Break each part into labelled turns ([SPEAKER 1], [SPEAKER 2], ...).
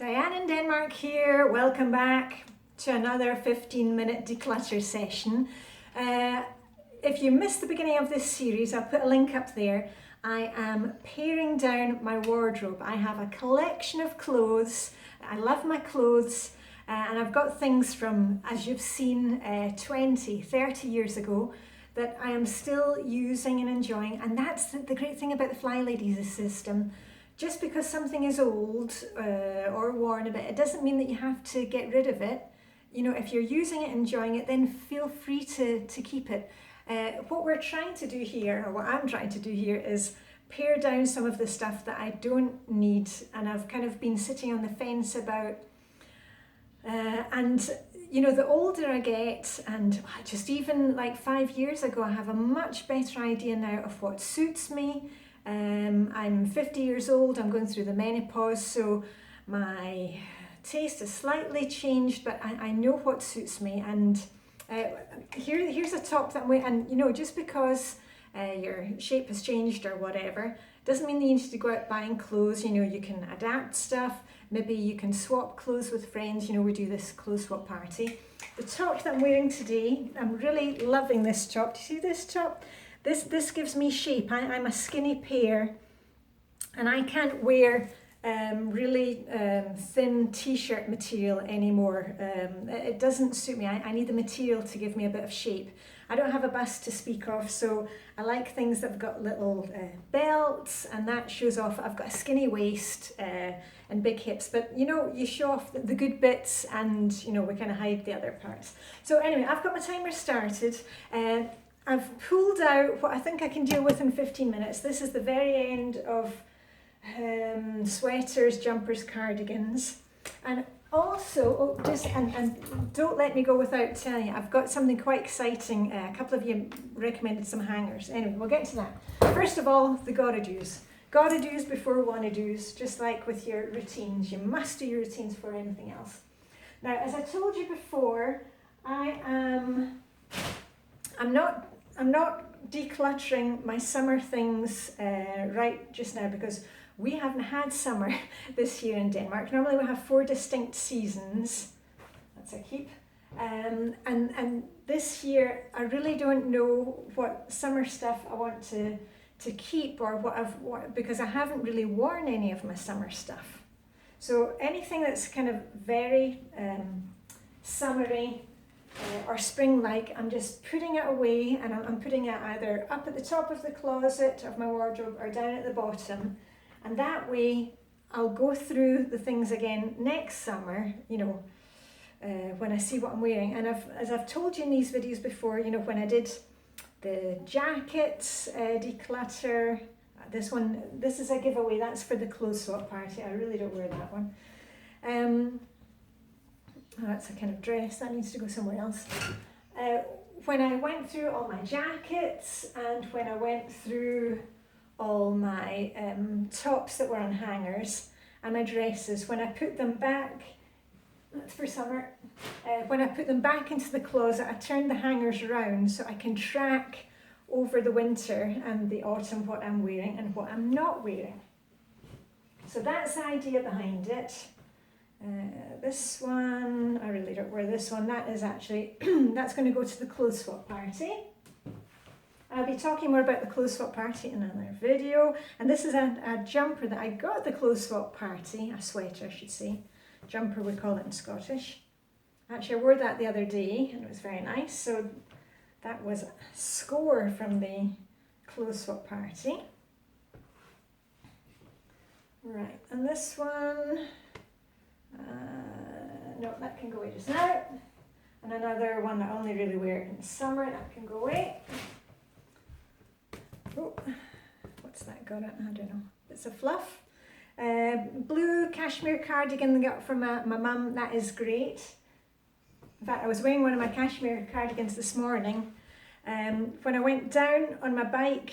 [SPEAKER 1] Diane in Denmark here. Welcome back to another 15-minute declutter session. If you missed the beginning of this series, I'll put a link up there. I am paring down my wardrobe. I have a collection of clothes. I love my clothes and I've got things from, as you've seen, 20, 30 years ago that I am still using and enjoying. And that's the great thing about the Flylady system. Just because something is old or worn a bit, it doesn't mean that you have to get rid of it. You know, if you're using it, enjoying it, then feel free to keep it. What we're trying to do here, or what I'm trying to do here, is pare down some of the stuff that I don't need and I've kind of been sitting on the fence about. And you know, the older I get, and just even like 5 years ago, I have a much better idea now of what suits me. I'm 50 years old, I'm going through the menopause, so my taste has slightly changed, but I know what suits me. And here's a top that I'm wearing, and you know, just because your shape has changed or whatever, doesn't mean that you need to go out buying clothes. You know, you can adapt stuff, maybe you can swap clothes with friends. You know, we do this clothes swap party. The top that I'm wearing today, I'm really loving this top. Do you see this top? This gives me shape. I'm a skinny pear and I can't wear really thin t-shirt material anymore. It doesn't suit me. I need the material to give me a bit of shape. I don't have a bust to speak of, so I like things that have got little belts and that shows off. I've got a skinny waist and big hips, but you know, you show off the good bits and you know, we kind of hide the other parts. So anyway, I've got my timer started. I've pulled out what I think I can deal with in 15 minutes. This is the very end of sweaters, jumpers, cardigans. And also, and don't let me go without telling you, I've got something quite exciting. A couple of you recommended some hangers. Anyway, we'll get to that. First of all, the gotta do's. Gotta do's before wanna do's, just like with your routines. You must do your routines before anything else. Now, as I told you before, I'm not decluttering my summer things right just now because we haven't had summer this year in Denmark. Normally we have 4 distinct seasons. That's a keep. And this year I really don't know what summer stuff I want to keep or because I haven't really worn any of my summer stuff. So anything that's kind of very summery or spring-like, I'm just putting it away, and I'm putting it either up at the top of the closet of my wardrobe or down at the bottom, and that way I'll go through the things again next summer, you know, when I see what I'm wearing. And as I've told you in these videos before, you know, when I did the jackets declutter, this is a giveaway, that's for the clothes swap party. I really don't wear that one. That's a kind of dress that needs to go somewhere else. When I went through all my jackets and when I went through all my tops that were on hangers and my dresses, when I put them back, that's for summer, when I put them back into the closet, I turned the hangers around so I can track over the winter and the autumn what I'm wearing and what I'm not wearing. So that's the idea behind it. This one, I really don't wear this one. That is actually, that's going to go to the clothes swap party. I'll be talking more about the clothes swap party in another video. And this is a jumper that I got at the clothes swap party, a sweater I should say. Jumper we call it in Scottish. Actually I wore that the other day and it was very nice. So that was a score from the clothes swap party. Right, and this one, no, that can go away just now. And another one that I only really wear in summer, that can go away. Oh, what's that got it? I don't know. It's a fluff. Blue cashmere cardigan I got from my mum, that is great. In fact, I was wearing one of my cashmere cardigans this morning. When I went down on my bike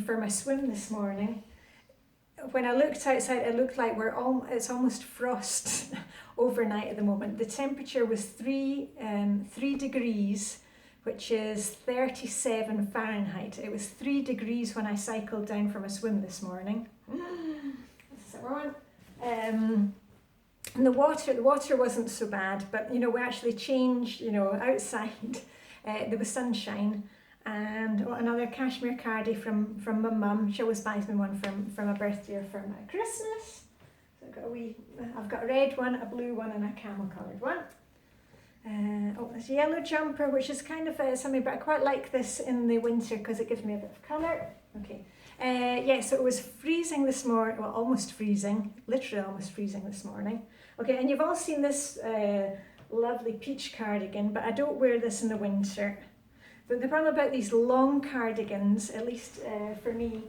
[SPEAKER 1] for my swim this morning, when I looked outside, it looked like it's almost frost overnight at the moment. The temperature was 3 degrees, which is 37 Fahrenheit. It was 3 degrees when I cycled down for my swim this morning. This is the summer one. And the water wasn't so bad, but you know, we actually changed, you know, outside, there was sunshine. And another cashmere cardie from my mum. She always buys me one for my birthday or for my Christmas. So I've got a red one, a blue one, and a camel coloured one. There's a yellow jumper, which is kind of something, but I quite like this in the winter because it gives me a bit of colour. Okay. Yeah, so it was freezing this morning, well, almost freezing, literally almost freezing this morning. Okay, and you've all seen this lovely peach cardigan, but I don't wear this in the winter. But the problem about these long cardigans, at least for me,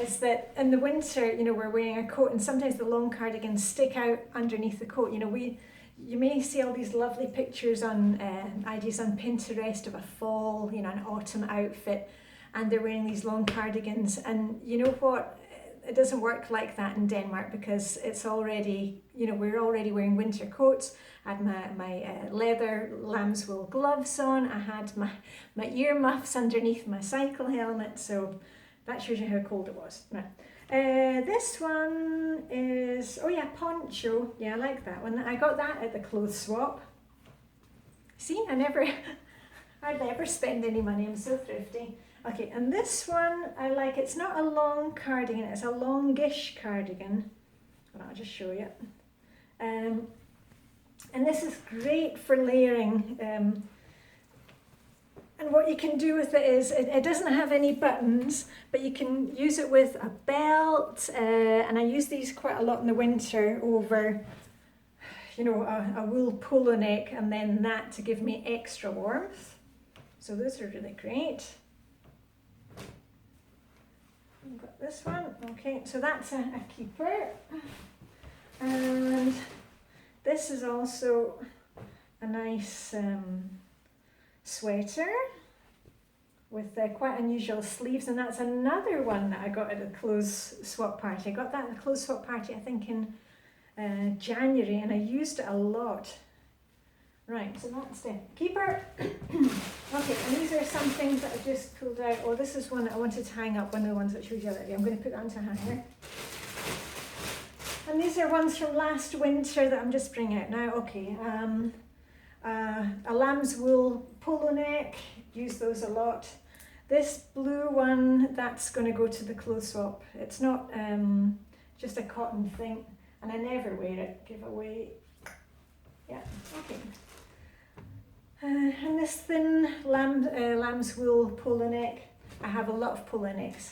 [SPEAKER 1] is that in the winter, you know, we're wearing a coat, and sometimes the long cardigans stick out underneath the coat. You know, you may see all these lovely pictures on ideas on Pinterest of a fall, you know, an autumn outfit, and they're wearing these long cardigans. And you know what? It doesn't work like that in Denmark because it's already, you know, we're already wearing winter coats. I had my leather lamb's wool gloves on. I had my ear muffs underneath my cycle helmet. So that shows you how cold it was. Right. This one is, oh yeah, poncho. Yeah, I like that one. I got that at the clothes swap. See, I never spend any money. I'm so thrifty. Okay, and this one I like. It's not a long cardigan, it's a longish cardigan. Well, I'll just show you. And this is great for layering. And what you can do with it is, it doesn't have any buttons, but you can use it with a belt. And I use these quite a lot in the winter over, you know, a wool polo neck, and then that to give me extra warmth. So those are really great. I've got this one. Okay, so that's a keeper. And this is also a nice sweater with quite unusual sleeves, and that's another one that I got at a clothes swap party. I got that at a clothes swap party, I think in January, and I used it a lot. Right, so that's the keeper. Okay, and these are some things that I just pulled out. Oh, this is one that I wanted to hang up, one of the ones that I showed you the other day. I'm going to put that onto a hanger. And these are ones from last winter that I'm just bringing out now. Okay, a lamb's wool polo neck, use those a lot. This blue one, that's going to go to the clothes swap. It's not just a cotton thing, and I never wear it, give away. Yeah, okay. And this thin lamb's wool polo neck, I have a lot of polo necks.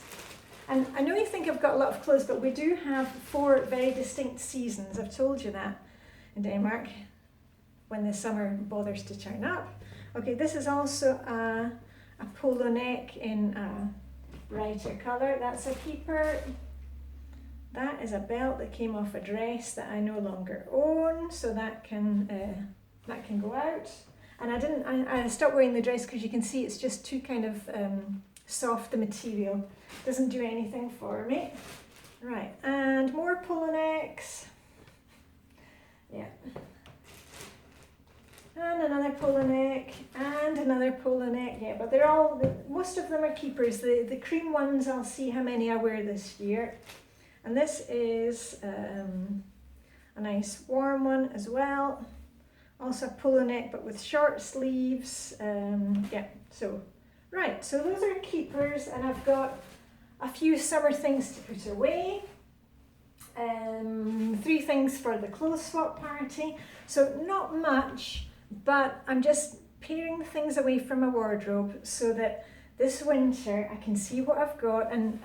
[SPEAKER 1] And I know you think I've got a lot of clothes, but we do have 4 very distinct seasons. I've told you that in Denmark, when the summer bothers to turn up. Okay, this is also a polo neck in a brighter colour. That's a keeper. That is a belt that came off a dress that I no longer own, so that can go out. And I stopped wearing the dress because you can see it's just too kind of soft, the material. Doesn't do anything for me. Right, and more polo necks. Yeah. And another polo neck, and another polo neck. Yeah, but they're all, most of them are keepers. The cream ones, I'll see how many I wear this year. And this is a nice warm one as well. Also a polo neck, but with short sleeves. Yeah, so, right, so those are keepers, and I've got a few summer things to put away. 3 things for the clothes swap party. So not much, but I'm just paring things away from my wardrobe so that this winter I can see what I've got, and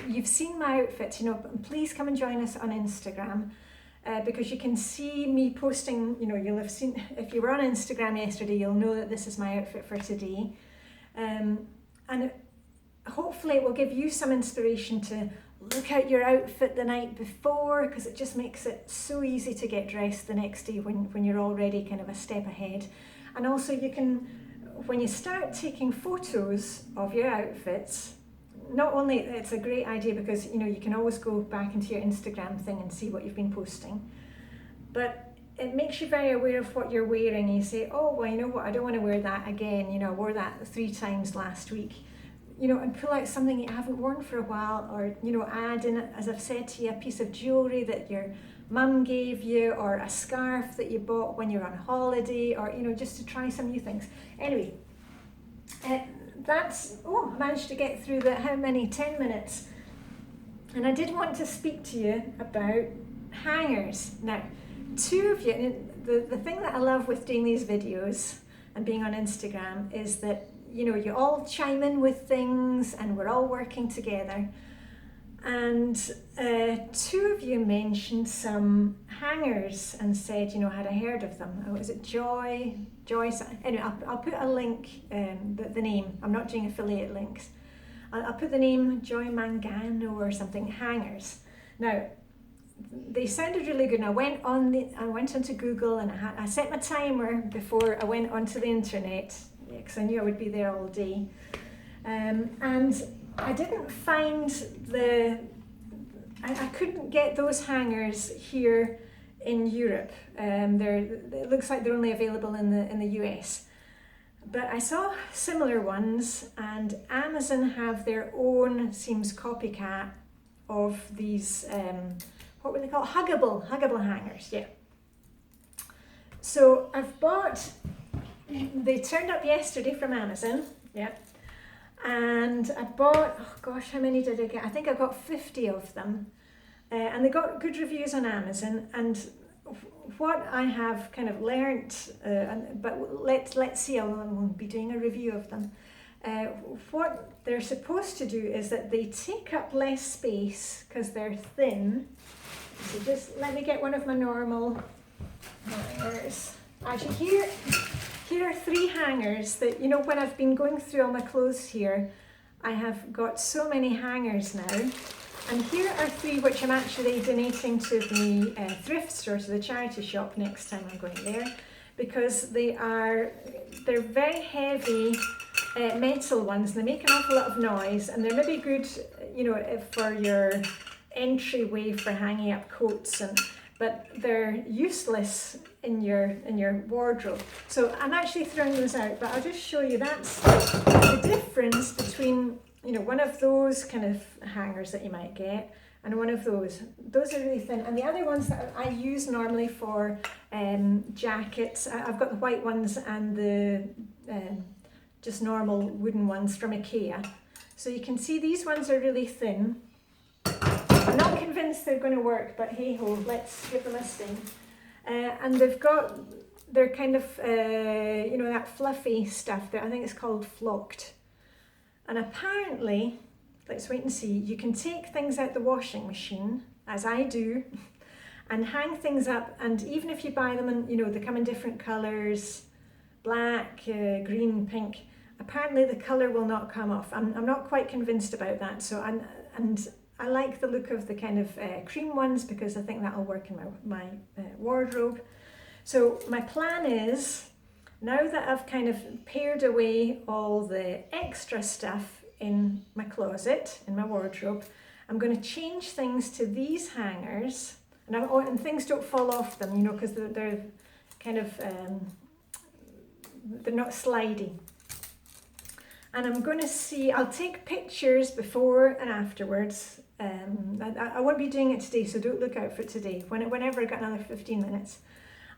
[SPEAKER 1] you've seen my outfits, you know, please come and join us on Instagram. Because you can see me posting, you know, you'll have seen, if you were on Instagram yesterday, you'll know that this is my outfit for today. And hopefully it will give you some inspiration to look at your outfit the night before, because it just makes it so easy to get dressed the next day when you're already kind of a step ahead. And also you can, when you start taking photos of your outfits, not only it's a great idea because you know you can always go back into your Instagram thing and see what you've been posting, but it makes you very aware of what you're wearing. And you say, oh well, you know what, I don't want to wear that again, you know, I wore that 3 times last week, you know, and pull out something you haven't worn for a while, or you know, add in, as I've said to you, a piece of jewellery that you're mum gave you, or a scarf that you bought when you're on holiday, or just to try some new things. Anyway, that's, I managed to get through the, how many, 10 minutes. And I did want to speak to you about hangers. Now, two of you, the thing that I love with doing these videos and being on Instagram is that, you all chime in with things and we're all working together. And two of you mentioned some hangers and said, had I heard of them? Was it Joy? Anyway, I'll put a link, the name. I'm not doing affiliate links. I'll put the name Joy Mangano or something, hangers. Now, they sounded really good, and I went onto Google, and I set my timer before I went onto the internet, because I knew I would be there all day. And I didn't find I couldn't get those hangers here in Europe. It looks like they're only available in the US. But I saw similar ones, and Amazon have their own, seems copycat of these, what were they called? Huggable hangers, yeah. So I've bought, they turned up yesterday from Amazon, yeah. And I bought, oh gosh, how many did I get? I think I got 50 of them. And they got good reviews on Amazon. And what I have kind of learnt, but let's see, I won't be doing a review of them. What they're supposed to do is that they take up less space because they're thin. So just let me get one of my normal hangers. Actually, here are 3 hangers that, when I've been going through all my clothes here, I have got so many hangers now. And here are 3 which I'm actually donating to the thrift store, to the charity shop next time I'm going there, because they're very heavy metal ones, and they make an awful lot of noise, and they're maybe good, for your entryway for hanging up coats, but they're useless in your wardrobe. So I'm actually throwing those out, but I'll just show you that's the difference between one of those kind of hangers that you might get and one of those. Those are really thin, and the other ones that I use normally for jackets, I've got the white ones and the just normal wooden ones from IKEA. So you can see these ones are really thin. I'm not convinced they're going to work, but hey ho, let's give them a sting. And they're kind of, that fluffy stuff that I think it's called flocked. And apparently, let's wait and see, you can take things out the washing machine, as I do, and hang things up. And even if you buy them and, they come in different colours, black, green, pink, apparently the colour will not come off. I'm not quite convinced about that. So, and I like the look of the kind of cream ones because I think that'll work in my wardrobe. So my plan is, now that I've kind of pared away all the extra stuff in my closet, in my wardrobe, I'm going to change things to these hangers, and things don't fall off them, because they're kind of, they're not slidey. And I'm going to see, I'll take pictures before and afterwards. I won't be doing it today, so don't look out for it today. Whenever I got another 15 minutes.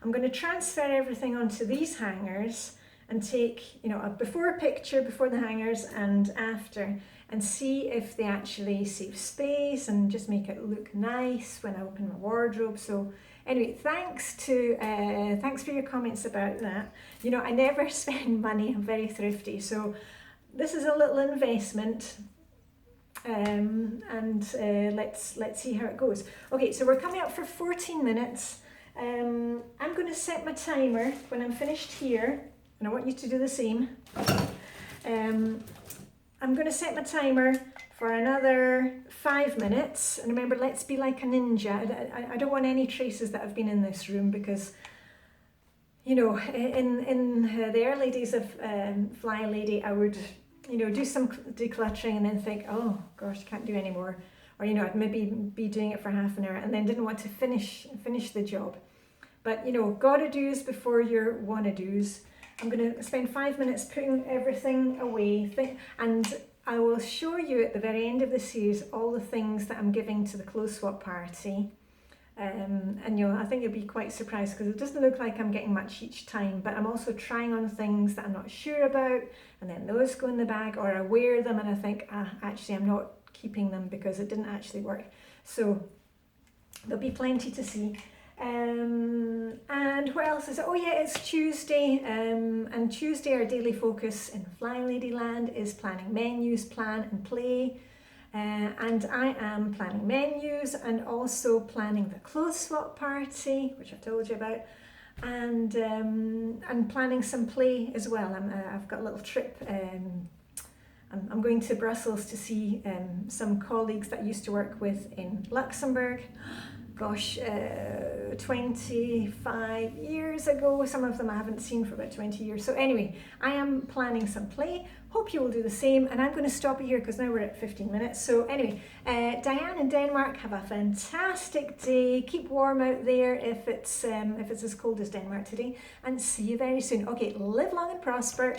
[SPEAKER 1] I'm going to transfer everything onto these hangers and take, a before picture before the hangers and after, and see if they actually save space and just make it look nice when I open my wardrobe. So anyway, thanks for your comments about that. I never spend money, I'm very thrifty. So this is a little investment. Let's see how it goes. Okay, so we're coming up for 14 minutes. I'm going to set my timer when I'm finished here, and I want you to do the same. I'm going to set my timer for another 5 minutes, and remember, let's be like a ninja. I don't want any traces that have been in this room, because in the early days of Flylady, I would do some decluttering and then think, oh gosh, can't do any more. Or, I'd maybe be doing it for half an hour and then didn't want to finish the job. But, gotta do's before your wanna do's. I'm gonna spend 5 minutes putting everything away. And I will show you at the very end of the series all the things that I'm giving to the clothes swap party. And I think you'll be quite surprised because it doesn't look like I'm getting much each time, but I'm also trying on things that I'm not sure about, and then those go in the bag, or I wear them and I think, actually I'm not keeping them because it didn't actually work. So there'll be plenty to see. And what else is it? Oh yeah, it's Tuesday, and Tuesday our daily focus in Flylady Land is planning menus, plan and play. And I am planning menus and also planning the clothes swap party, which I've told you about, and planning some play as well. I've got a little trip. I'm going to Brussels to see some colleagues that I used to work with in Luxembourg. Gosh, 25 years ago. Some of them I haven't seen for about 20 years. So anyway, I am planning some play. Hope you will do the same. And I'm going to stop it here because now we're at 15 minutes. So anyway, Diane in Denmark, have a fantastic day. Keep warm out there if it's as cold as Denmark today. And see you very soon. Okay, live long and prosper.